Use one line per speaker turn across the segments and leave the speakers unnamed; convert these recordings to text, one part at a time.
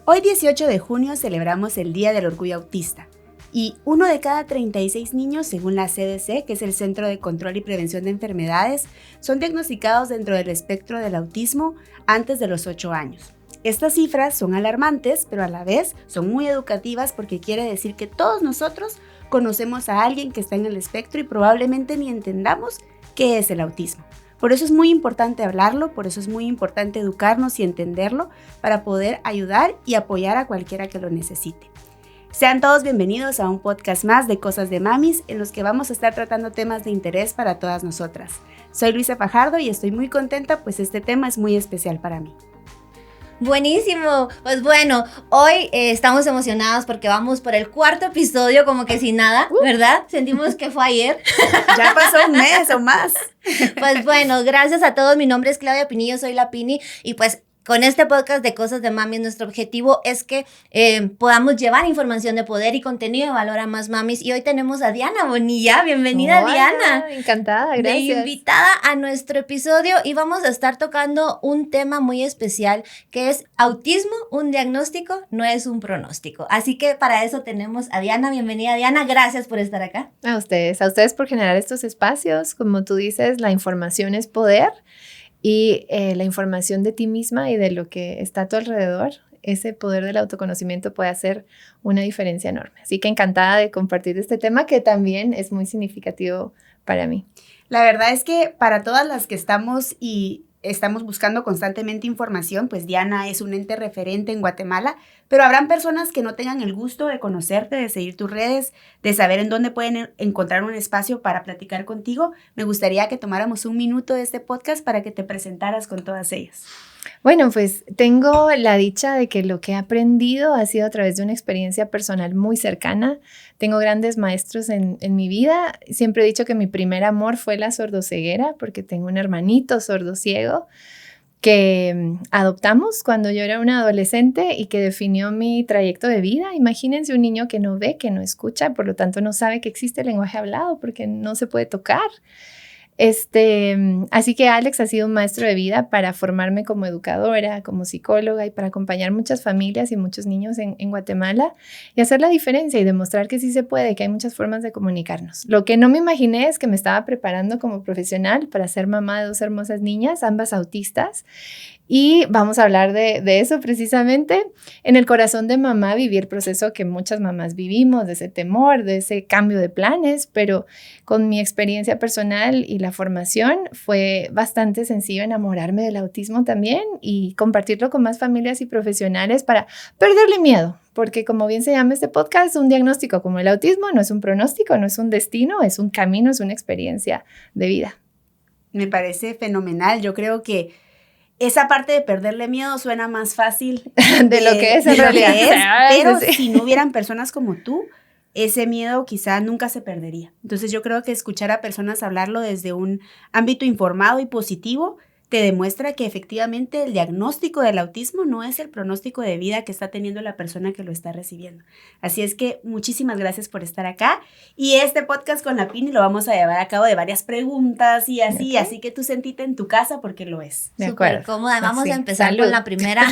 Hoy 18 de junio celebramos el Día del Orgullo Autista y 1 de cada 36 niños, según la CDC, que es el Centro de Control y Prevención de Enfermedades, son diagnosticados dentro del espectro del autismo antes de los 8 años. Estas cifras son alarmantes, pero a la vez son muy educativas porque quiere decir que todos nosotros conocemos a alguien que está en el espectro y probablemente ni entendamos qué es el autismo. Por eso es muy importante hablarlo, por eso es muy importante educarnos y entenderlo para poder ayudar y apoyar a cualquiera que lo necesite. Sean todos bienvenidos a un podcast más de Cosas de Mamis, en los que vamos a estar tratando temas de interés para todas nosotras. Soy Luisa Fajardo y estoy muy contenta, pues este tema es muy especial para mí.
Buenísimo, pues bueno, hoy estamos emocionados porque vamos por el 4º episodio como que sin nada, ¿verdad? Sentimos que fue ayer.
Ya pasó un mes o más.
Pues bueno, gracias a todos, mi nombre es Claudia Pinillo, soy la Pini y pues con este podcast de Cosas de Mamis, nuestro objetivo es que podamos llevar información de poder y contenido de valor a más mamis. Y hoy tenemos a Diana Bonilla. Bienvenida,
Hola,
Diana.
Encantada, gracias.
De invitada a nuestro episodio y vamos a estar tocando un tema muy especial que es autismo, un diagnóstico, no es un pronóstico. Así que para eso tenemos a Diana. Bienvenida, Diana. Gracias por estar acá.
A ustedes por generar estos espacios. Como tú dices, la información es poder. Y la información de ti misma y de lo que está a tu alrededor, ese poder del autoconocimiento puede hacer una diferencia enorme. Así que encantada de compartir este tema que también es muy significativo para mí.
La verdad es que para todas las que estamos buscando constantemente información, pues Diana es un ente referente en Guatemala, pero habrán personas que no tengan el gusto de conocerte, de seguir tus redes, de saber en dónde pueden encontrar un espacio para platicar contigo. Me gustaría que tomáramos un minuto de este podcast para que te presentaras con todas ellas.
Bueno, pues tengo la dicha de que lo que he aprendido ha sido a través de una experiencia personal muy cercana. Tengo grandes maestros en mi vida. Siempre he dicho que mi primer amor fue la sordoceguera porque tengo un hermanito sordociego que adoptamos cuando yo era una adolescente y que definió mi trayecto de vida. Imagínense un niño que no ve, que no escucha, por lo tanto no sabe que existe el lenguaje hablado porque no se puede tocar. Así que Alex ha sido un maestro de vida para formarme como educadora, como psicóloga y para acompañar muchas familias y muchos niños en Guatemala y hacer la diferencia y demostrar que sí se puede, que hay muchas formas de comunicarnos. Lo que no me imaginé es que me estaba preparando como profesional para ser mamá de 2 hermosas niñas, ambas autistas. Y vamos a hablar de eso precisamente. En el corazón de mamá viví el proceso que muchas mamás vivimos, de ese temor, de ese cambio de planes, pero con mi experiencia personal y la formación fue bastante sencillo enamorarme del autismo también y compartirlo con más familias y profesionales para perderle miedo. Porque como bien se llama este podcast, un diagnóstico como el autismo no es un pronóstico, no es un destino, es un camino, es una experiencia de vida.
Me parece fenomenal. Yo creo que esa parte de perderle miedo suena más fácil
de lo que es en realidad.
Pero si no hubieran personas como tú, ese miedo quizá nunca se perdería. Entonces yo creo que escuchar a personas hablarlo desde un ámbito informado y positivo te demuestra que efectivamente el diagnóstico del autismo no es el pronóstico de vida que está teniendo la persona que lo está recibiendo. Así es que muchísimas gracias por estar acá. Y este podcast con la Pini lo vamos a llevar a cabo de varias preguntas y así que tú sentite en tu casa porque lo es.
Súper cómoda. Vamos a empezar
Salud.
con la primera,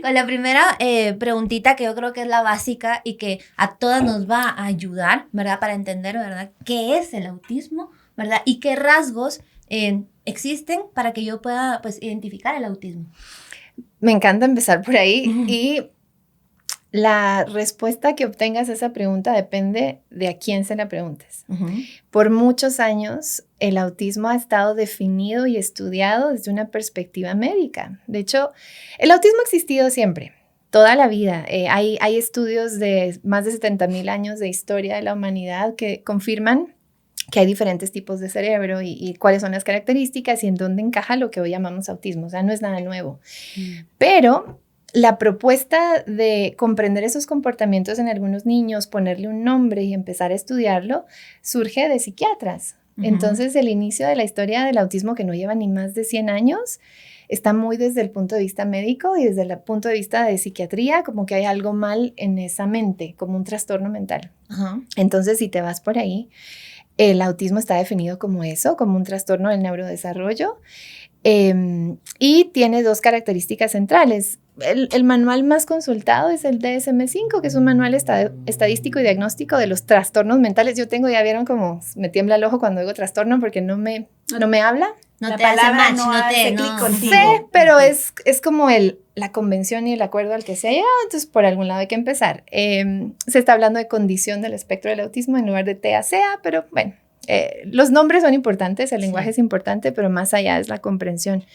con la primera preguntita que yo creo que es la básica y que a todas nos va a ayudar, ¿verdad? Para entender, ¿verdad? ¿Qué es el autismo? ¿Verdad? Y qué rasgos existen para que yo pueda pues identificar el autismo.
Me encanta empezar por ahí y la respuesta que obtengas a esa pregunta depende de a quién se la preguntes. Por muchos años el autismo ha estado definido y estudiado desde una perspectiva médica. De hecho, el autismo ha existido siempre. Toda la vida. Hay estudios de más de 70,000 años de historia de la humanidad que confirman que hay diferentes tipos de cerebro y cuáles son las características y en dónde encaja lo que hoy llamamos autismo. O sea, no es nada nuevo. Pero la propuesta de comprender esos comportamientos en algunos niños, ponerle un nombre y empezar a estudiarlo, surge de psiquiatras. Entonces, el inicio de la historia del autismo, que no lleva ni más de 100 años, está muy desde el punto de vista médico y desde el punto de vista de psiquiatría, como que hay algo mal en esa mente, como un trastorno mental. Entonces, si te vas por ahí, el autismo está definido como eso, como un trastorno del neurodesarrollo, y tiene 2 características centrales. el manual más consultado es el DSM-5, que es un manual estadístico y diagnóstico de los trastornos mentales. Yo tengo, ya vieron como me tiembla el ojo cuando digo trastorno porque no me habla.
No
la
te hace
palabra
match,
no hace clic contigo.
Sí, pero es como la convención y el acuerdo al que se ha llegado, entonces por algún lado hay que empezar. Se está hablando de condición del espectro del autismo en lugar de TACA, pero bueno, los nombres son importantes, el lenguaje es importante, pero más allá es la comprensión.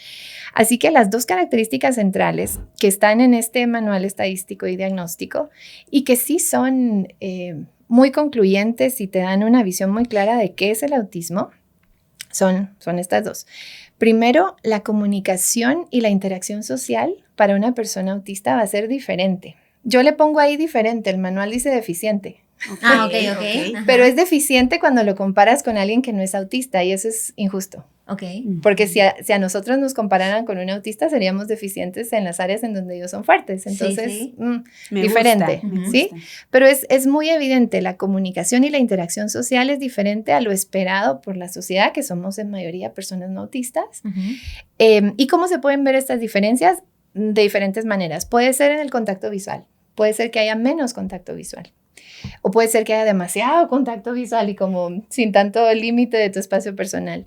Así que las dos características centrales que están en este manual estadístico y diagnóstico y que sí son muy concluyentes y te dan una visión muy clara de qué es el autismo, son estas dos. Primero, la comunicación y la interacción social para una persona autista va a ser diferente. Yo le pongo ahí diferente, el manual dice deficiente.
Ok.
Pero es deficiente cuando lo comparas con alguien que no es autista y eso es injusto.
Ok.
Porque si a nosotros nos compararan con un autista, seríamos deficientes en las áreas en donde ellos son fuertes. Entonces,
Sí.
diferente,
Me
¿sí?
gusta.
Pero es muy evidente, la comunicación y la interacción social es diferente a lo esperado por la sociedad, que somos en mayoría personas no autistas. ¿Y cómo se pueden ver estas diferencias? De diferentes maneras. Puede ser en el contacto visual. Puede ser que haya menos contacto visual. O puede ser que haya demasiado contacto visual y como sin tanto límite de tu espacio personal.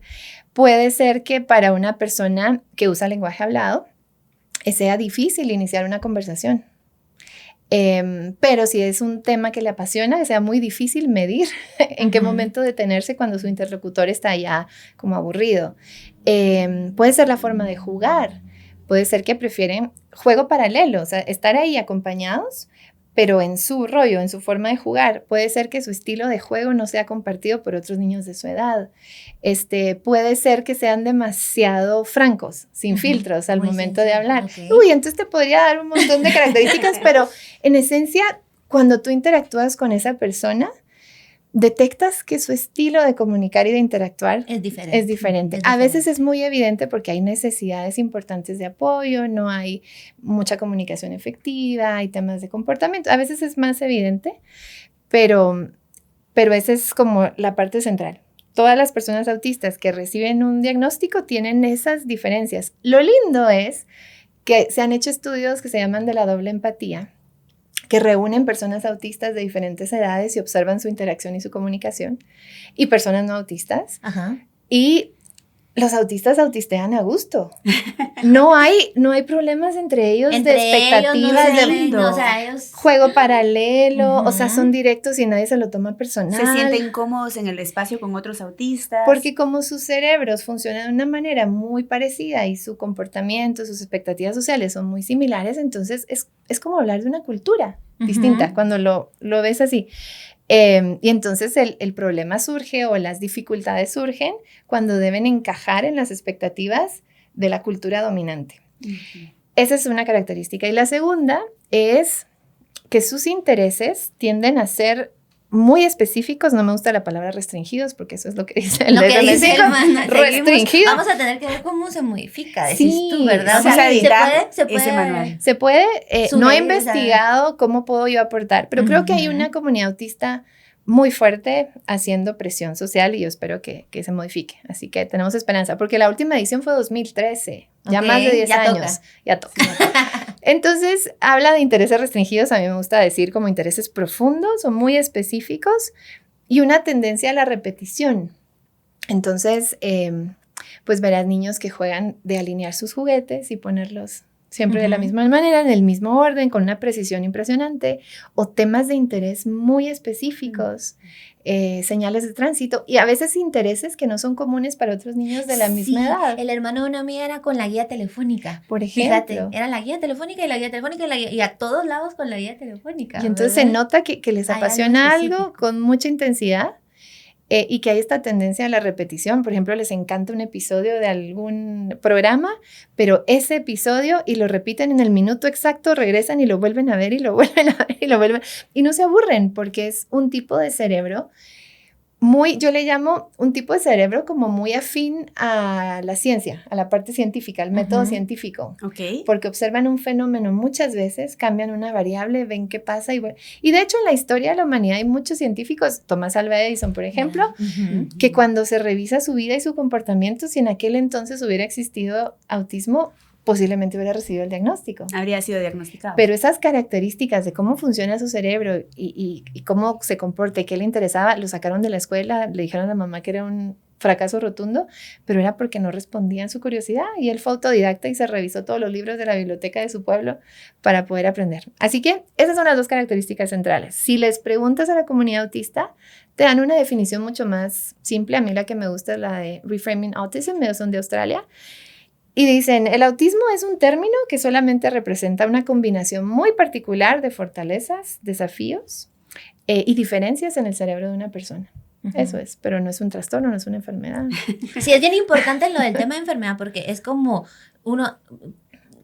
Puede ser que para una persona que usa lenguaje hablado sea difícil iniciar una conversación. Pero si es un tema que le apasiona, que sea muy difícil medir en qué momento detenerse cuando su interlocutor está ya como aburrido. Puede ser la forma de jugar. Puede ser que prefieren juego paralelo, o sea, estar ahí acompañados, pero en su rollo, en su forma de jugar. Puede ser que su estilo de juego no sea compartido por otros niños de su edad. Puede ser que sean demasiado francos, sin filtros al momento de hablar.
Okay.
Entonces te podría dar un montón de características, pero en esencia, cuando tú interactúas con esa persona, detectas que su estilo de comunicar y de interactuar es diferente. A veces es muy evidente porque hay necesidades importantes de apoyo, no hay mucha comunicación efectiva, hay temas de comportamiento. A veces es más evidente, pero esa es como la parte central. Todas las personas autistas que reciben un diagnóstico tienen esas diferencias. Lo lindo es que se han hecho estudios que se llaman de la doble empatía, que reúnen personas autistas de diferentes edades y observan su interacción y su comunicación, y personas no autistas. Y los autistas autistean a gusto. No hay problemas entre ellos de expectativas,
ellos
juego paralelo, o sea, son directos y nadie se lo toma personal.
Se sienten cómodos en el espacio con otros autistas.
Porque como sus cerebros funcionan de una manera muy parecida y su comportamiento, sus expectativas sociales son muy similares, entonces es como hablar de una cultura distinta cuando lo ves así. Y entonces el problema surge o las dificultades surgen cuando deben encajar en las expectativas de la cultura dominante. Esa es una característica. Y la segunda es que sus intereses tienden a ser muy específicos. No me gusta la palabra restringidos porque eso es lo que dice el
manual.
Restringido.
Vamos a tener que ver cómo se modifica, decís tú, ¿verdad?
Vamos a editar
se puede
ese manual.
Se puede, no he investigado cómo puedo yo aportar, pero creo que hay una comunidad autista muy fuerte haciendo presión social y yo espero que se modifique. Así que tenemos esperanza, porque la última edición fue 2013, ya más de 10 años. Ya toca. Entonces, habla de intereses restringidos, a mí me gusta decir como intereses profundos o muy específicos y una tendencia a la repetición. Entonces, pues verás niños que juegan de alinear sus juguetes y ponerlos siempre de la misma manera, en el mismo orden, con una precisión impresionante, o temas de interés muy específicos, señales de tránsito, y a veces intereses que no son comunes para otros niños de la misma edad.
El hermano de una amiga era con la guía telefónica.
Por ejemplo.
Fíjate, era la guía telefónica y la guía telefónica y a todos lados con la guía telefónica.
Y entonces se nota que les apasiona algo con mucha intensidad. Y que hay esta tendencia a la repetición. Por ejemplo, les encanta un episodio de algún programa, pero ese episodio y lo repiten en el minuto exacto, regresan y lo vuelven a ver y lo vuelven a ver y lo vuelven. Y no se aburren porque es un tipo de cerebro yo le llamo un tipo de cerebro como muy afín a la ciencia, a la parte científica, al método científico. Porque observan un fenómeno muchas veces, cambian una variable, ven qué pasa. Y de hecho en la historia de la humanidad hay muchos científicos, Thomas Alva Edison, por ejemplo, que cuando se revisa su vida y su comportamiento, si en aquel entonces hubiera existido autismo, posiblemente hubiera recibido el diagnóstico.
Habría sido diagnosticado.
Pero esas características de cómo funciona su cerebro y cómo se comporta y qué le interesaba, lo sacaron de la escuela, le dijeron a la mamá que era un fracaso rotundo, pero era porque no respondían su curiosidad y él fue autodidacta y se revisó todos los libros de la biblioteca de su pueblo para poder aprender. Así que esas son las dos características centrales. Si les preguntas a la comunidad autista, te dan una definición mucho más simple. A mí la que me gusta es la de Reframing Autism, son de Australia. Y dicen, el autismo es un término que solamente representa una combinación muy particular de fortalezas, desafíos y diferencias en el cerebro de una persona. Eso es, pero no es un trastorno, no es una enfermedad.
Sí, es bien importante lo del tema de enfermedad porque es como uno,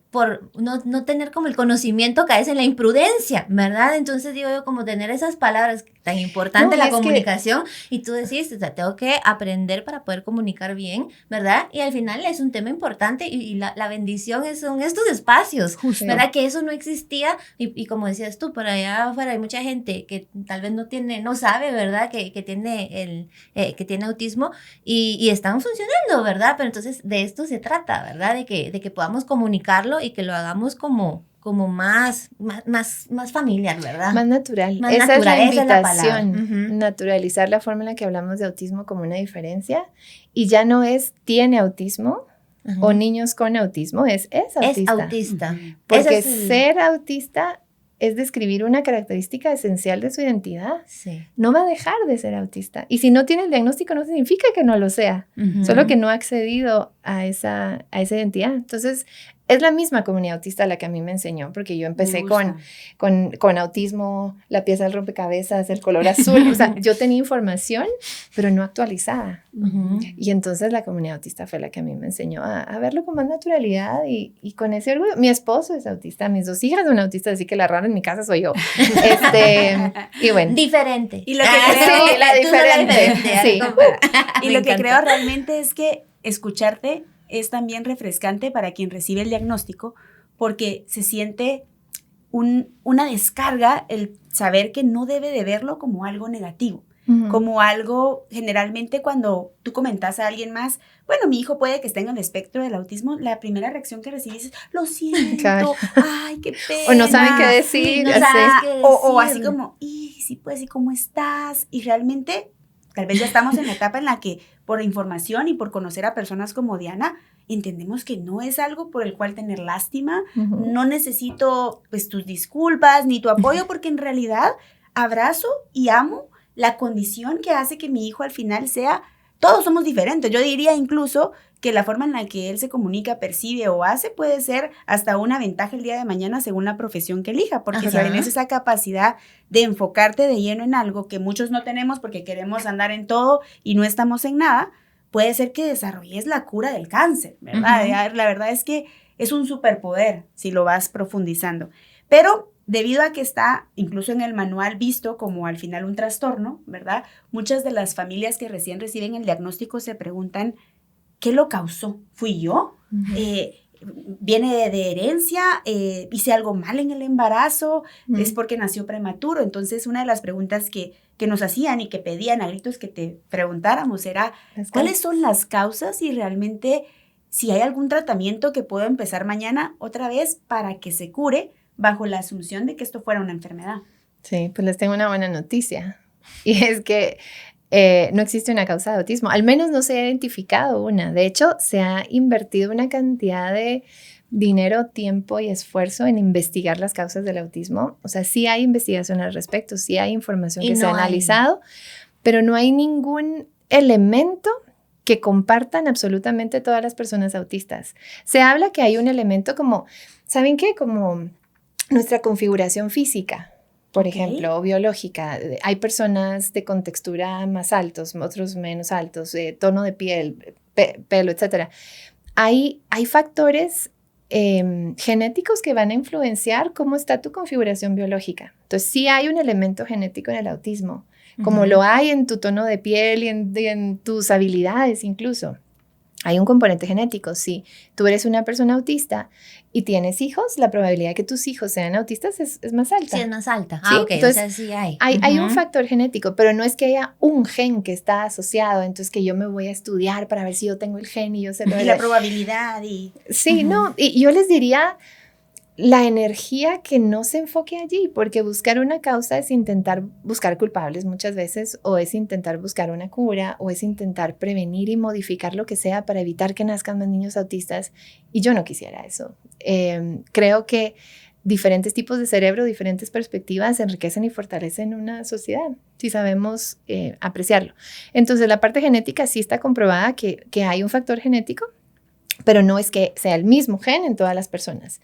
por no tener como el conocimiento, caes en la imprudencia, ¿verdad? Entonces digo yo, como tener esas palabras tan importantes, la comunicación, y tú decís, o sea, tengo que aprender para poder comunicar bien, ¿verdad? Y al final es un tema importante y la bendición son estos espacios, justo, ¿verdad? Que eso no existía y como decías tú, por allá afuera hay mucha gente que tal vez no sabe, ¿verdad? Que tiene autismo y están funcionando, ¿verdad? Pero entonces de esto se trata, ¿verdad? De que podamos comunicarlo y que lo hagamos como más familiar, ¿verdad?
Más natural.
Más
esa
natural,
es la
esa es la
invitación.
palabra.
Naturalizar la forma en la que hablamos de autismo como una diferencia. Y ya no es tiene autismo o niños con autismo, es autista.
Es autista.
Porque ser autista es describir una característica esencial de su identidad.
Sí.
No va a dejar de ser autista. Y si no tiene el diagnóstico, no significa que no lo sea. Solo que no ha accedido a esa identidad. Entonces, es la misma comunidad autista la que a mí me enseñó, porque yo empecé con autismo, la pieza del rompecabezas, el color azul. O sea, yo tenía información, pero no actualizada. Y entonces la comunidad autista fue la que a mí me enseñó a verlo con más naturalidad y con ese orgullo. Mi esposo es autista, mis 2 hijas son autistas, así que la rara en mi casa soy yo. Y bueno.
Diferente.
Y lo que creo,
sí, la diferente. Sí.
Y lo que creo realmente es que escucharte es también refrescante para quien recibe el diagnóstico, porque se siente una descarga el saber que no debe de verlo como algo negativo, como algo, generalmente cuando tú comentas a alguien más, bueno, mi hijo puede que esté en el espectro del autismo, la primera reacción que recibes es, lo siento, claro. Ay, qué pena.
O no saben qué decir.
O así como, sí, pues, ¿y cómo estás? Y realmente, tal vez ya estamos en la etapa en la que, por información y por conocer a personas como Diana, entendemos que no es algo por el cual tener lástima, no necesito, pues, tus disculpas ni tu apoyo, porque en realidad abrazo y amo la condición que hace que mi hijo al final sea, todos somos diferentes. Yo diría incluso que la forma en la que él se comunica, percibe o hace puede ser hasta una ventaja el día de mañana según la profesión que elija, porque si tienes esa capacidad de enfocarte de lleno en algo que muchos no tenemos porque queremos andar en todo y no estamos en nada, puede ser que desarrolles la cura del cáncer, ¿verdad? La verdad es que es un superpoder si lo vas profundizando. Pero debido a que está incluso en el manual visto como al final un trastorno, ¿verdad? Muchas de las familias que recién reciben el diagnóstico se preguntan, ¿qué lo causó? ¿Fui yo? ¿Viene de herencia? ¿Hice algo mal en el embarazo? ¿Es porque nació prematuro? Entonces, una de las preguntas que nos hacían y que pedían a gritos que te preguntáramos era, ¿cuáles son las causas y realmente si hay algún tratamiento que puedo empezar mañana otra vez para que se cure bajo la asunción de que esto fuera una enfermedad?
Sí, pues les tengo una buena noticia y es que no existe una causa de autismo, al menos no se ha identificado una. De hecho, se ha invertido una cantidad de dinero, tiempo y esfuerzo en investigar las causas del autismo. O sea, sí hay investigación al respecto, sí hay información que se ha analizado, pero no hay ningún elemento que compartan absolutamente todas las personas autistas. Se habla que hay un elemento como, ¿saben qué? Como nuestra configuración física, por ejemplo, o biológica. Hay personas de contextura más altos, otros menos altos, tono de piel, pelo, etc. Hay factores genéticos que van a influenciar cómo está tu configuración biológica. Entonces, sí hay un elemento genético en el autismo, como lo hay en tu tono de piel y en tus habilidades incluso. Hay un componente genético. Si tú eres una persona autista y tienes hijos, la probabilidad de que tus hijos sean autistas es más alta.
Sí, es más alta.
¿Sí?
Ok,
Entonces,
o sea, sí hay.
Hay un factor genético, pero no es que haya un gen que está asociado, entonces que yo me voy a estudiar para ver si yo tengo el gen y yo sé lo
Y la probabilidad y...
Sí, no, y yo les diría la energía que no se enfoque allí, porque buscar una causa es intentar buscar culpables muchas veces, o es intentar buscar una cura, o es intentar prevenir y modificar lo que sea para evitar que nazcan más niños autistas, y yo no quisiera eso. Creo que diferentes tipos de cerebro, diferentes perspectivas enriquecen y fortalecen una sociedad, si sabemos apreciarlo. Entonces, la parte genética sí está comprobada que hay un factor genético, pero no es que sea el mismo gen en todas las personas.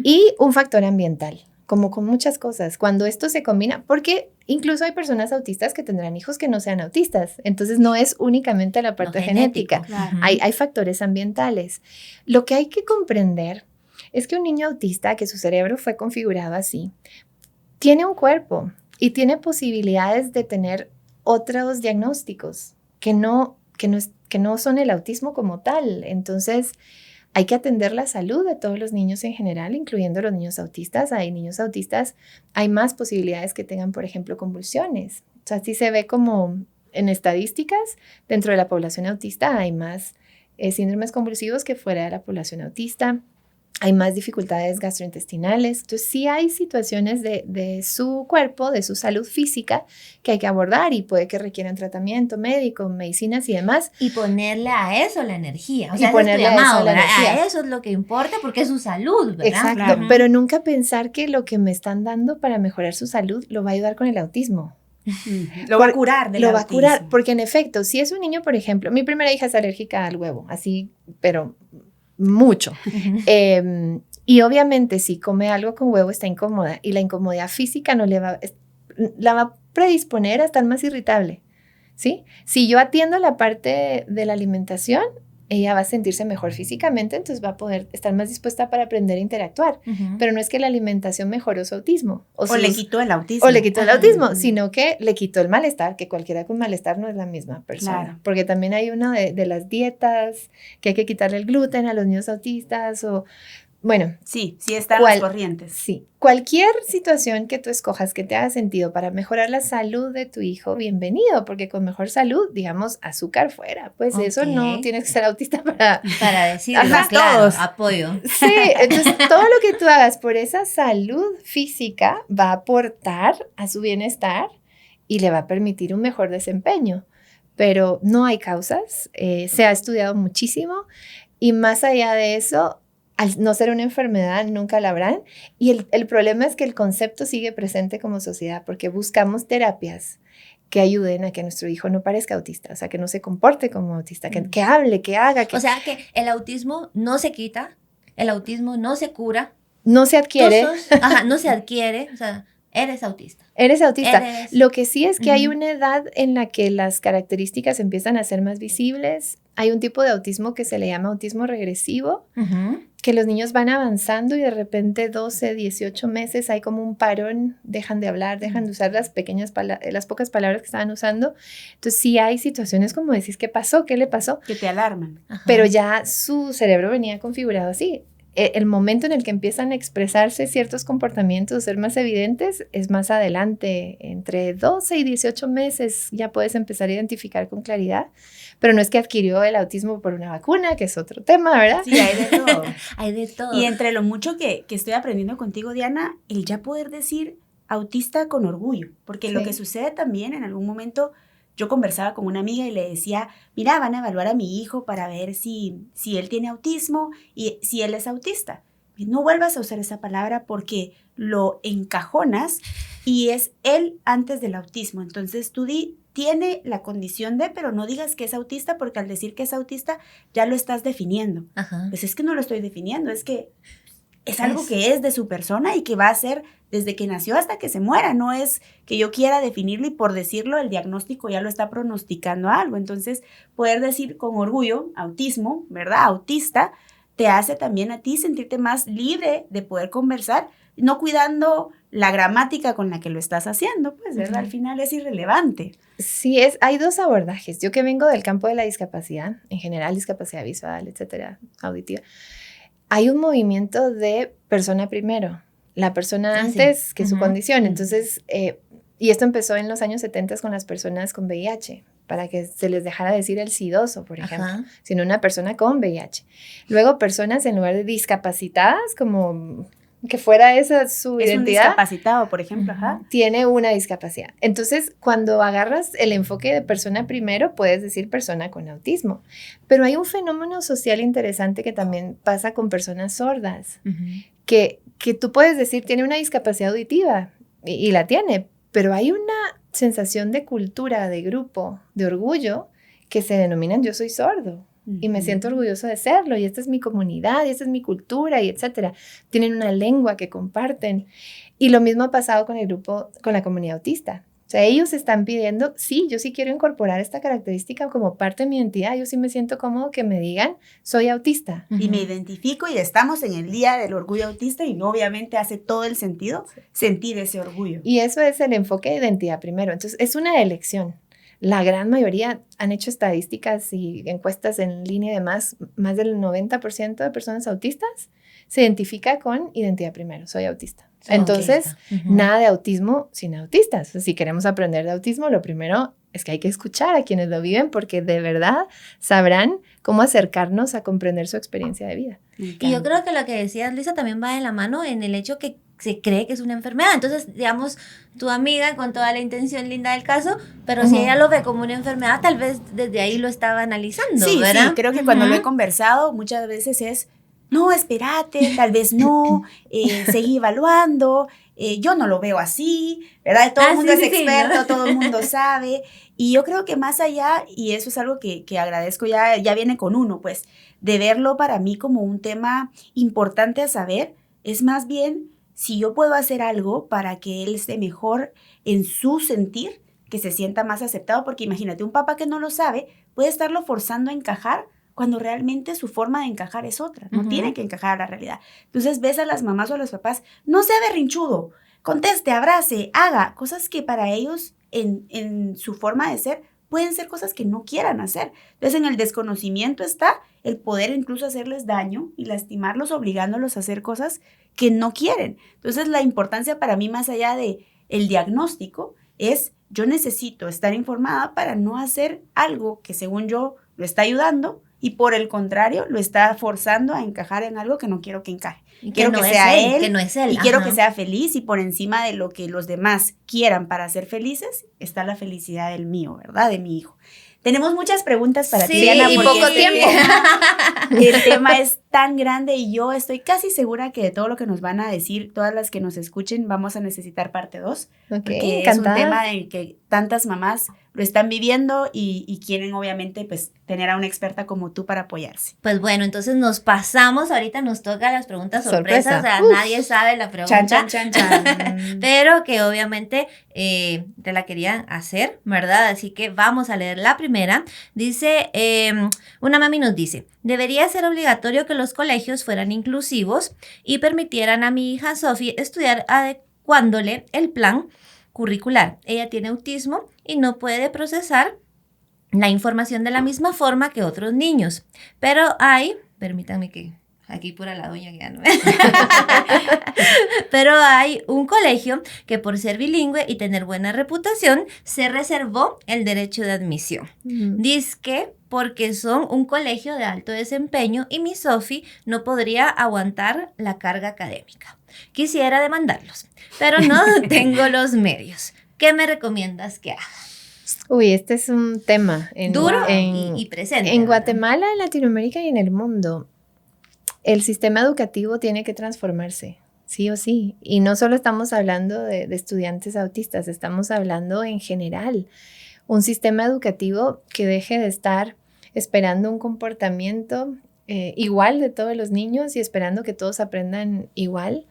Y un factor ambiental, como con muchas cosas. Cuando esto se combina, porque incluso hay personas autistas que tendrán hijos que no sean autistas, entonces no es únicamente la parte genética,
claro.
hay factores ambientales. Lo que hay que comprender es que un niño autista, que su cerebro fue configurado así, tiene un cuerpo y tiene posibilidades de tener otros diagnósticos que no son el autismo como tal. Entonces, hay que atender la salud de todos los niños en general, incluyendo los niños autistas. Hay niños autistas, hay más posibilidades que tengan, por ejemplo, convulsiones. O sea, sí se ve como en estadísticas, dentro de la población autista hay más síndromes convulsivos que fuera de la población autista. Hay más dificultades gastrointestinales. Entonces, sí hay situaciones de su cuerpo, de su salud física, que hay que abordar y puede que requieran tratamiento médico, medicinas y demás.
Y ponerle a eso la energía. O sea,
y ponerle
es tu llamado,
a eso la energía.
A eso es lo que importa porque es su salud, ¿verdad?
Exacto,
Claro.
pero nunca pensar que lo que me están dando para mejorar su salud lo va a ayudar con el autismo.
Lo va a curar del
Lo va a
autismo.
curar, porque en efecto, si es un niño, por ejemplo, mi primera hija es alérgica al huevo, así, pero mucho. Y obviamente si come algo con huevo está incómoda y la incomodidad física la va a predisponer a estar más irritable, ¿sí? Si yo atiendo la parte de la alimentación, ella va a sentirse mejor físicamente, entonces va a poder estar más dispuesta para aprender a interactuar. Pero no es que la alimentación mejoró su autismo.
O le quitó el autismo.
O le quitó el autismo, sino que le quitó el malestar, que cualquiera con malestar no es la misma persona.
Claro.
Porque también hay una de las dietas, que hay que quitarle el gluten a los niños autistas, o bueno.
Sí están las corrientes.
Sí, cualquier situación que tú escojas que te haga sentido para mejorar la salud de tu hijo, bienvenido, porque con mejor salud, digamos, azúcar fuera. Pues eso no tienes que ser autista
para decirlo,
Ajá,
claro,
todos.
apoyo.
Sí, entonces todo lo que tú hagas por esa salud física va a aportar a su bienestar y le va a permitir un mejor desempeño. Pero no hay causas, se ha estudiado muchísimo y más allá de eso, al no ser una enfermedad, nunca la habrán. Y el problema es que el concepto sigue presente como sociedad porque buscamos terapias que ayuden a que nuestro hijo no parezca autista, o sea, que no se comporte como autista, que hable, que haga.
O sea, que el autismo no se quita, el autismo no se cura.
No se adquiere.
No se adquiere, o sea, eres autista.
Eres autista. Lo que sí es que hay una edad en la que las características empiezan a ser más visibles. Hay un tipo de autismo que se le llama autismo regresivo, que los niños van avanzando y de repente 12, 18 meses hay como un parón, dejan de hablar, dejan de usar las pocas palabras que estaban usando. Entonces sí hay situaciones como decís, ¿qué pasó? ¿Qué le pasó?
Que te alarman.
Pero ya su cerebro venía configurado así. El momento en el que empiezan a expresarse ciertos comportamientos, ser más evidentes, es más adelante. Entre 12 y 18 meses ya puedes empezar a identificar con claridad, pero no es que adquirió el autismo por una vacuna, que es otro tema, ¿verdad?
Sí, hay de todo.
Hay de todo.
Y entre lo mucho que estoy aprendiendo contigo, Diana, el ya poder decir autista con orgullo, porque lo que sucede también en algún momento... Yo conversaba con una amiga y le decía, mira, van a evaluar a mi hijo para ver si él tiene autismo y si él es autista. Y no vuelvas a usar esa palabra porque lo encajonas y es él antes del autismo. Entonces tú tiene la condición de, pero no digas que es autista porque al decir que es autista ya lo estás definiendo. Pues es que no lo estoy definiendo, es que es algo que es de su persona y que va a ser desde que nació hasta que se muera. No es que yo quiera definirlo y por decirlo el diagnóstico ya lo está pronosticando algo. Entonces, poder decir con orgullo autismo, ¿verdad? Autista, te hace también a ti sentirte más libre de poder conversar no cuidando la gramática con la que lo estás haciendo, pues, ¿verdad? Al final es irrelevante.
Sí, hay dos abordajes. Yo que vengo del campo de la discapacidad, en general discapacidad visual, etcétera, auditiva, hay un movimiento de persona primero, la persona antes que su condición. Entonces, y esto empezó en los años 70 con las personas con VIH, para que se les dejara decir el sidoso, por ejemplo, sino una persona con VIH. Luego, personas en lugar de discapacitadas, como que fuera esa su identidad. Es un
discapacitado, por ejemplo.
Tiene una discapacidad. Entonces, cuando agarras el enfoque de persona primero, puedes decir persona con autismo. Pero hay un fenómeno social interesante que también pasa con personas sordas, que tú puedes decir tiene una discapacidad auditiva, y la tiene, pero hay una sensación de cultura, de grupo, de orgullo, que se denominan yo soy sordo. Y me siento orgulloso de serlo, y esta es mi comunidad, y esta es mi cultura, y etcétera. Tienen una lengua que comparten. Y lo mismo ha pasado con el grupo, con la comunidad autista. O sea, ellos están pidiendo, sí, yo sí quiero incorporar esta característica como parte de mi identidad. Yo sí me siento cómodo que me digan, soy autista.
Y me identifico, y estamos en el Día del Orgullo Autista, y obviamente hace todo el sentido sentir ese orgullo.
Y eso es el enfoque de identidad primero. Entonces, es una elección. La gran mayoría han hecho estadísticas y encuestas en línea de más del 90% de personas autistas se identifica con identidad primero, soy autista. Entonces, nada de autismo sin autistas. Si queremos aprender de autismo, lo primero es que hay que escuchar a quienes lo viven, porque de verdad sabrán cómo acercarnos a comprender su experiencia de vida.
Y yo creo que lo que decías, Lisa, también va de la mano en el hecho que se cree que es una enfermedad. Entonces, digamos, tu amiga con toda la intención linda del caso, pero si ella lo ve como una enfermedad, tal vez desde ahí lo estaba analizando, ¿verdad?
Sí, creo que cuando lo he conversado muchas veces es, no, espérate, tal vez no, seguí evaluando, yo no lo veo así, ¿verdad? Todo el mundo es experto, ¿no? Todo el mundo sabe. Y yo creo que más allá, y eso es algo que agradezco, ya viene con uno, pues, de verlo para mí como un tema importante a saber, es más bien si yo puedo hacer algo para que él esté mejor en su sentir, que se sienta más aceptado, porque imagínate, un papá que no lo sabe puede estarlo forzando a encajar cuando realmente su forma de encajar es otra, no tiene que encajar a la realidad. Entonces ves a las mamás o a los papás, no sea berrinchudo, conteste, abrace, haga, cosas que para ellos en su forma de ser pueden ser cosas que no quieran hacer. Entonces en el desconocimiento está el poder incluso hacerles daño y lastimarlos, obligándolos a hacer cosas que no quieren. Entonces la importancia para mí, más allá de el diagnóstico, es yo necesito estar informada para no hacer algo que según yo lo está ayudando y por el contrario lo está forzando a encajar en algo que no quiero que encaje. Quiero que sea él,
que no es él.
Y quiero que sea feliz, y por encima de lo que los demás quieran para ser felices está la felicidad del mío, ¿verdad? De mi hijo. Tenemos muchas preguntas para ti, Diana,
y poco tiempo.
El tema es tan grande y yo estoy casi segura que de todo lo que nos van a decir, todas las que nos escuchen, vamos a necesitar parte 2. Porque encantada. Es un tema en que tantas mamás lo están viviendo y quieren obviamente pues tener a una experta como tú para apoyarse.
Pues bueno, entonces nos pasamos, ahorita nos toca las preguntas sorpresas, o sea, nadie sabe la pregunta.
Chan.
Pero que obviamente te la quería hacer, ¿verdad? Así que vamos a leer la primera. Dice, una mami nos dice, debería ser obligatorio que los colegios fueran inclusivos y permitieran a mi hija Sophie estudiar adecuándole el plan curricular. Ella tiene autismo y no puede procesar la información de la misma forma que otros niños. Pero permítanme que aquí pura la doña que ya no. Pero hay un colegio que por ser bilingüe y tener buena reputación se reservó el derecho de admisión. Dizque porque son un colegio de alto desempeño y mi Sophie no podría aguantar la carga académica. Quisiera demandarlos, pero no tengo los medios. ¿Qué me recomiendas que haga?
Uy, este es un tema
duro y presente.
En Guatemala, en Latinoamérica y en el mundo, el sistema educativo tiene que transformarse, sí o sí. Y no solo estamos hablando de estudiantes autistas, estamos hablando en general. Un sistema educativo que deje de estar esperando un comportamiento igual de todos los niños y esperando que todos aprendan igual.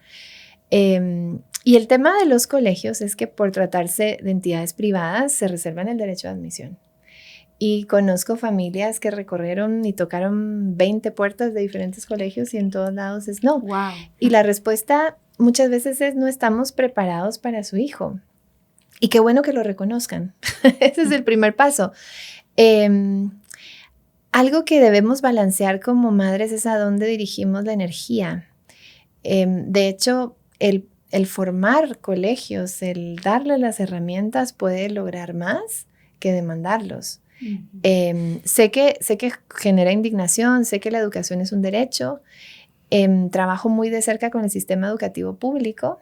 Y el tema de los colegios es que por tratarse de entidades privadas se reservan el derecho de admisión. Y conozco familias que recorrieron y tocaron 20 puertas de diferentes colegios y en todos lados es no.
Wow.
Y la respuesta muchas veces no estamos preparados para su hijo. Y qué bueno que lo reconozcan. Ese es el primer paso. Algo que debemos balancear como madres es a dónde dirigimos la energía. De hecho, el formar colegios, el darle las herramientas puede lograr más que demandarlos. Sé que genera indignación, sé que la educación es un derecho. Trabajo muy de cerca con el sistema educativo público,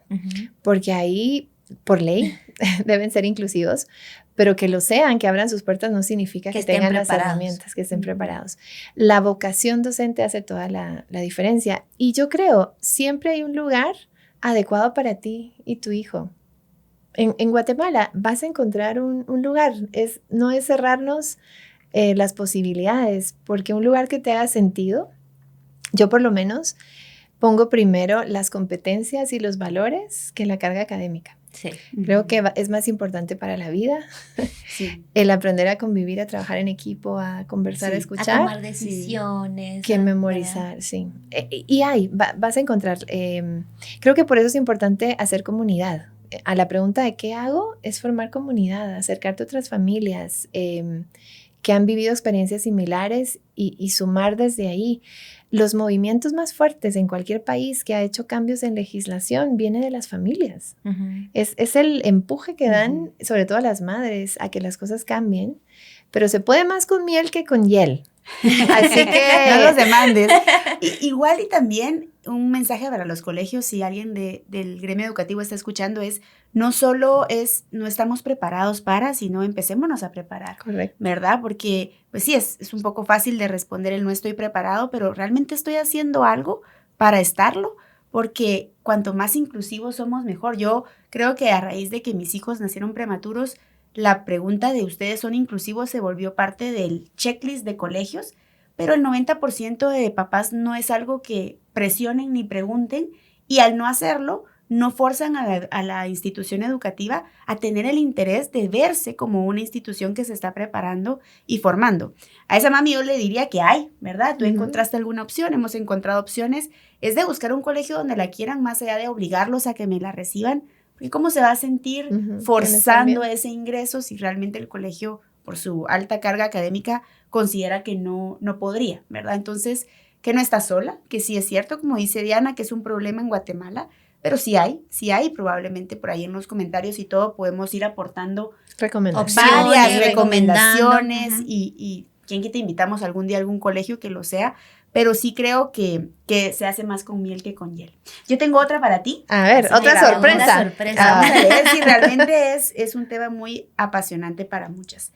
porque ahí, por ley, deben ser inclusivos, pero que lo sean, que abran sus puertas, no significa que tengan las herramientas, que estén preparados. La vocación docente hace toda la diferencia. Y yo creo, siempre hay un lugar adecuado para ti y tu hijo. En Guatemala vas a encontrar un lugar. No es cerrarnos las posibilidades, porque un lugar que te haga sentido, yo por lo menos pongo primero las competencias y los valores que la carga académica.
Sí.
Creo que es más importante para la vida el aprender a convivir, a trabajar en equipo, a conversar, a escuchar.
A tomar decisiones.
Que memorizar, ¿verdad? Sí. Y vas a encontrar, creo que por eso es importante hacer comunidad. A la pregunta de qué hago es formar comunidad, acercarte a otras familias que han vivido experiencias similares y sumar desde ahí. Los movimientos más fuertes en cualquier país que ha hecho cambios en legislación viene de las familias. Es el empuje que dan, sobre todo a las madres, a que las cosas cambien, pero se puede más con miel que con hiel. Así que
no los demandes. Igual y también un mensaje para los colegios, si alguien del gremio educativo está escuchando, es no solo no estamos preparados para, sino empecémonos a preparar.
Correcto.
¿Verdad? Porque pues sí, es un poco fácil de responder el no estoy preparado, pero realmente estoy haciendo algo para estarlo, porque cuanto más inclusivos somos, mejor. Yo creo que a raíz de que mis hijos nacieron prematuros, la pregunta de ¿ustedes son inclusivos? Se volvió parte del checklist de colegios, pero el 90% de papás no es algo que presionen ni pregunten, y al no hacerlo, no forzan a la institución educativa a tener el interés de verse como una institución que se está preparando y formando. A esa mami yo le diría que hay, ¿verdad? Tú encontraste alguna opción, hemos encontrado opciones, es de buscar un colegio donde la quieran más allá de obligarlos a que me la reciban, porque ¿cómo se va a sentir forzando ese ingreso si realmente el colegio, por su alta carga académica, considera que no podría, ¿verdad? Entonces, que no está sola, que sí es cierto, como dice Diana, que es un problema en Guatemala, pero sí hay, probablemente por ahí en los comentarios y todo podemos ir aportando varias recomendaciones y quien que te invitamos algún día a algún colegio que lo sea, pero sí creo que se hace más con miel que con hiel. Yo tengo otra para ti.
A ver, otra sorpresa.
Vamos a ver si realmente es un tema muy apasionante para muchas.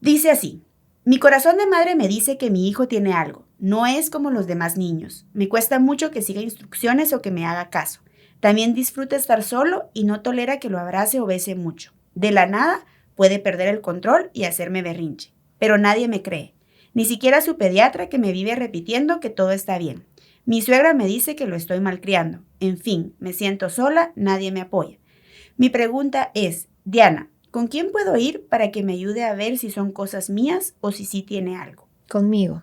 Dice así: mi corazón de madre me dice que mi hijo tiene algo. No es como los demás niños. Me cuesta mucho que siga instrucciones o que me haga caso. También disfruta estar solo y no tolera que lo abrace o bese mucho. De la nada puede perder el control y hacerme berrinche. Pero nadie me cree. Ni siquiera su pediatra, que me vive repitiendo que todo está bien. Mi suegra me dice que lo estoy malcriando. En fin, me siento sola, nadie me apoya. Mi pregunta es, Diana, ¿con quién puedo ir para que me ayude a ver si son cosas mías o si sí tiene algo?
Conmigo.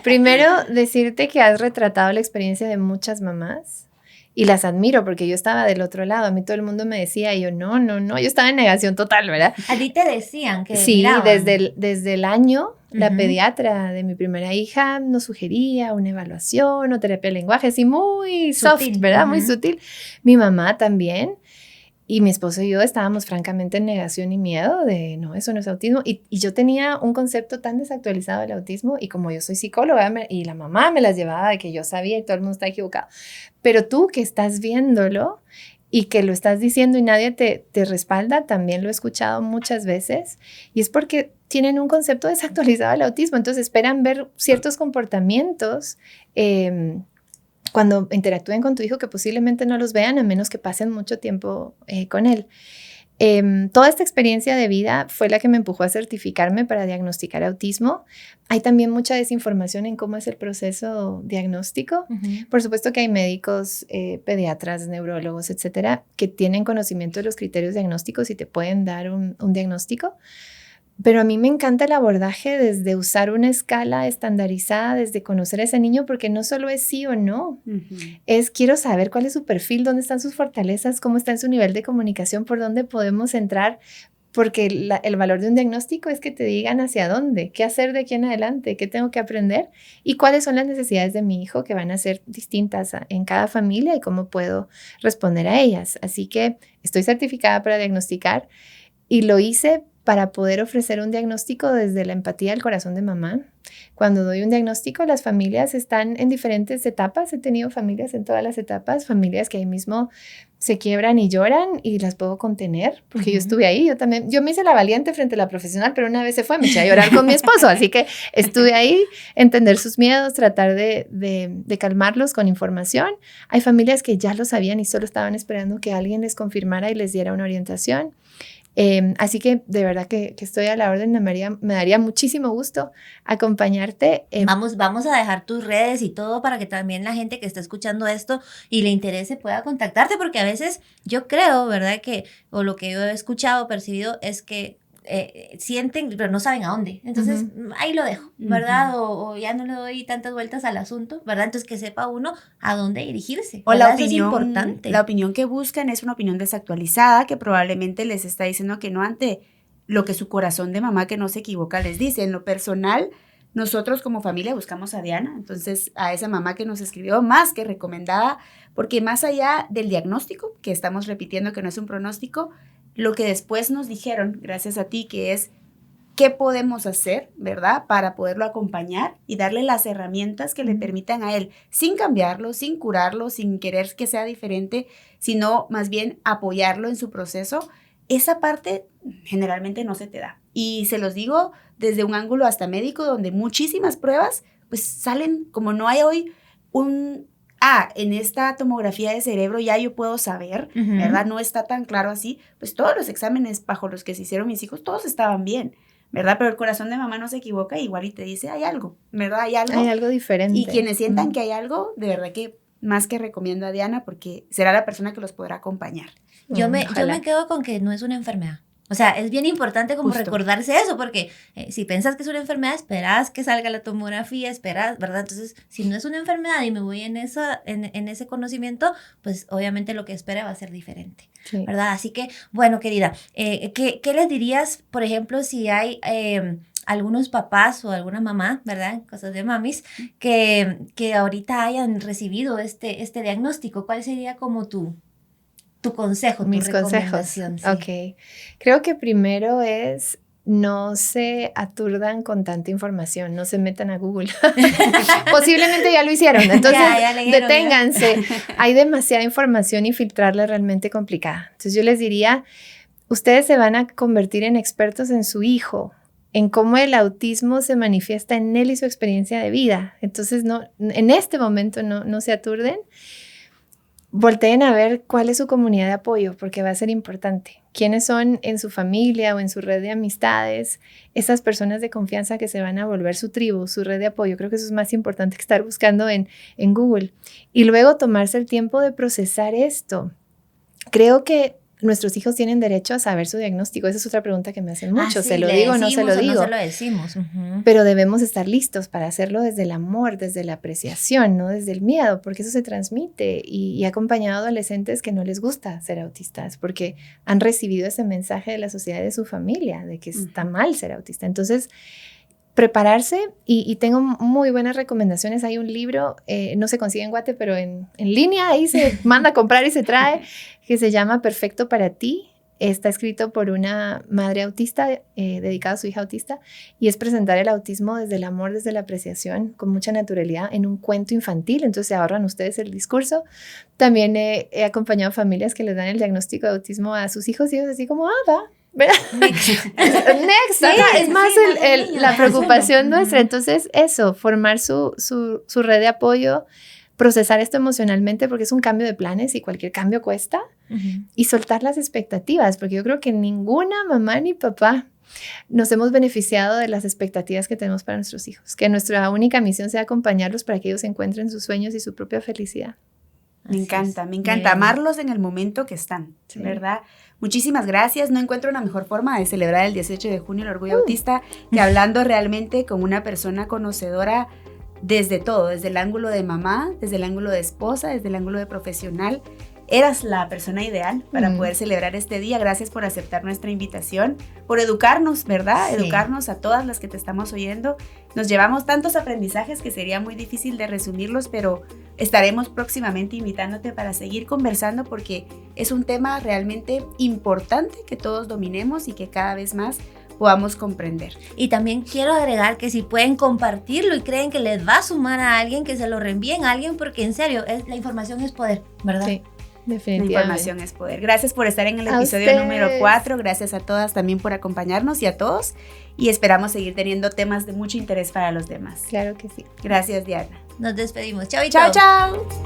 Primero, decirte que has retratado la experiencia de muchas mamás y las admiro porque yo estaba del otro lado. A mí todo el mundo me decía y yo no, yo estaba en negación total, ¿verdad?
A ti te decían que
sí,
miraban.
desde el año, la pediatra de mi primera hija nos sugería una evaluación o terapia de lenguaje, así muy soft, ¿verdad? Muy sutil. Mi mamá también. Y mi esposo y yo estábamos francamente en negación y miedo de, no, eso no es autismo. Y yo tenía un concepto tan desactualizado del autismo, y como yo soy psicóloga y la mamá me las llevaba de que yo sabía y todo el mundo está equivocado. Pero tú que estás viéndolo y que lo estás diciendo y nadie te respalda, también lo he escuchado muchas veces. Y es porque tienen un concepto desactualizado del autismo. Entonces esperan ver ciertos comportamientos cuando interactúen con tu hijo que posiblemente no los vean a menos que pasen mucho tiempo con él. Toda esta experiencia de vida fue la que me empujó a certificarme para diagnosticar autismo. Hay también mucha desinformación en cómo es el proceso diagnóstico. Por supuesto que hay médicos, pediatras, neurólogos, etcétera, que tienen conocimiento de los criterios diagnósticos y te pueden dar un diagnóstico. Pero a mí me encanta el abordaje desde usar una escala estandarizada, desde conocer a ese niño, porque no solo es sí o no, es quiero saber cuál es su perfil, dónde están sus fortalezas, cómo está en su nivel de comunicación, por dónde podemos entrar, porque el valor de un diagnóstico es que te digan hacia dónde, qué hacer de aquí en adelante, qué tengo que aprender y cuáles son las necesidades de mi hijo que van a ser distintas en cada familia y cómo puedo responder a ellas. Así que estoy certificada para diagnosticar y lo hice para poder ofrecer un diagnóstico desde la empatía al corazón de mamá. Cuando doy un diagnóstico, las familias están en diferentes etapas. He tenido familias en todas las etapas, familias que ahí mismo se quiebran y lloran y las puedo contener, porque yo estuve ahí, yo me hice la valiente frente a la profesional, pero una vez se fue, me eché a llorar con mi esposo, así que estuve ahí, entender sus miedos, tratar de calmarlos con información. Hay familias que ya lo sabían y solo estaban esperando que alguien les confirmara y les diera una orientación. Así que de verdad que estoy a la orden, María, me daría muchísimo gusto acompañarte.
Vamos a dejar tus redes y todo para que también la gente que está escuchando esto y le interese pueda contactarte, porque a veces yo creo, ¿verdad? O lo que yo he escuchado, percibido, es que sienten, pero no saben a dónde. Entonces, ahí lo dejo, ¿verdad? O ya no le doy tantas vueltas al asunto, ¿verdad? Entonces, que sepa uno a dónde dirigirse.
O la
opinión,
opinión,
eso es importante.
La opinión que buscan es una opinión desactualizada que probablemente les está diciendo que no ante lo que su corazón de mamá que no se equivoca les dice. En lo personal, nosotros como familia buscamos a Diana, entonces a esa mamá que nos escribió más que recomendada, porque más allá del diagnóstico, que estamos repitiendo que no es un pronóstico, lo que después nos dijeron, gracias a ti, que es qué podemos hacer, ¿verdad? Para poderlo acompañar y darle las herramientas que le permitan a él, sin cambiarlo, sin curarlo, sin querer que sea diferente, sino más bien apoyarlo en su proceso. Esa parte generalmente no se te da. Y se los digo desde un ángulo hasta médico, donde muchísimas pruebas pues salen, como no hay hoy en esta tomografía de cerebro ya yo puedo saber, ¿verdad? No está tan claro así. Pues todos los exámenes bajo los que se hicieron mis hijos, todos estaban bien, ¿verdad? Pero el corazón de mamá no se equivoca igual y te dice, hay algo, ¿verdad? Hay algo
diferente.
Y quienes sientan que hay algo, de verdad que más que recomiendo a Diana porque será la persona que los podrá acompañar.
Yo me quedo con que no es una enfermedad. O sea, es bien importante como recordarse eso, porque si piensas que es una enfermedad, esperas que salga la tomografía, esperas, ¿verdad? Entonces, si no es una enfermedad y me voy en ese conocimiento, pues obviamente lo que espera va a ser diferente, ¿verdad? Así que, bueno, querida, ¿qué les dirías, por ejemplo, si hay algunos papás o alguna mamá, ¿verdad? Cosas de mamis, que ahorita hayan recibido este diagnóstico? ¿Cuál sería como tu consejo,
mis consejos? Sí. Ok. Creo que primero es no se aturdan con tanta información, no se metan a Google. Posiblemente ya lo hicieron, entonces ya deténganse. Hay demasiada información y filtrarla es realmente complicada. Entonces yo les diría, ustedes se van a convertir en expertos en su hijo, en cómo el autismo se manifiesta en él y su experiencia de vida. Entonces en este momento no se aturden. Volteen a ver cuál es su comunidad de apoyo, porque va a ser importante. ¿Quiénes son en su familia o en su red de amistades esas personas de confianza que se van a volver su tribu, su red de apoyo? Creo que eso es más importante que estar buscando en Google. Y luego tomarse el tiempo de procesar esto. Creo que nuestros hijos tienen derecho a saber su diagnóstico. Esa es otra pregunta que me hacen mucho.
Sí,
¿Se lo digo o no se lo digo?
No se lo decimos.
Pero debemos estar listos para hacerlo desde el amor, desde la apreciación, no desde el miedo, porque eso se transmite. Y he acompañado a adolescentes que no les gusta ser autistas porque han recibido ese mensaje de la sociedad y de su familia de que está mal ser autista. Entonces, prepararse y tengo muy buenas recomendaciones. Hay un libro, no se consigue en Guate, pero en línea ahí se manda a comprar y se trae, que se llama Perfecto para ti. Está escrito por una madre autista, dedicada a su hija autista, y es presentar el autismo desde el amor, desde la apreciación, con mucha naturalidad, en un cuento infantil. Entonces se ahorran ustedes el discurso. También he acompañado familias que les dan el diagnóstico de autismo a sus hijos y ellos así como, va. ¿Verdad? Next. Sí, es más la preocupación nuestra. Entonces eso, formar su red de apoyo, procesar esto emocionalmente porque es un cambio de planes y cualquier cambio cuesta, y soltar las expectativas, porque yo creo que ninguna mamá ni papá nos hemos beneficiado de las expectativas que tenemos para nuestros hijos, que nuestra única misión sea acompañarlos para que ellos encuentren sus sueños y su propia felicidad.
Me encanta amarlos en el momento que están, sí. ¿Verdad? Muchísimas gracias. No encuentro una mejor forma de celebrar el 18 de junio el orgullo autista que hablando realmente con una persona conocedora desde todo, desde el ángulo de mamá, desde el ángulo de esposa, desde el ángulo de profesional. Eras la persona ideal para poder celebrar este día. Gracias por aceptar nuestra invitación, por educarnos, ¿verdad? Sí. Educarnos a todas las que te estamos oyendo. Nos llevamos tantos aprendizajes que sería muy difícil de resumirlos, pero estaremos próximamente invitándote para seguir conversando porque es un tema realmente importante que todos dominemos y que cada vez más podamos comprender.
Y también quiero agregar que si pueden compartirlo y creen que les va a sumar a alguien, que se lo reenvíen a alguien, porque en serio, la información es poder, ¿verdad?
Sí. Definitivamente.
La información es poder. Gracias por estar en el episodio número 4. Gracias a todas también por acompañarnos y a todos. Y esperamos seguir teniendo temas de mucho interés para los demás.
Claro que sí.
Gracias, Diana.
Nos despedimos. Chao y
chao. Chao.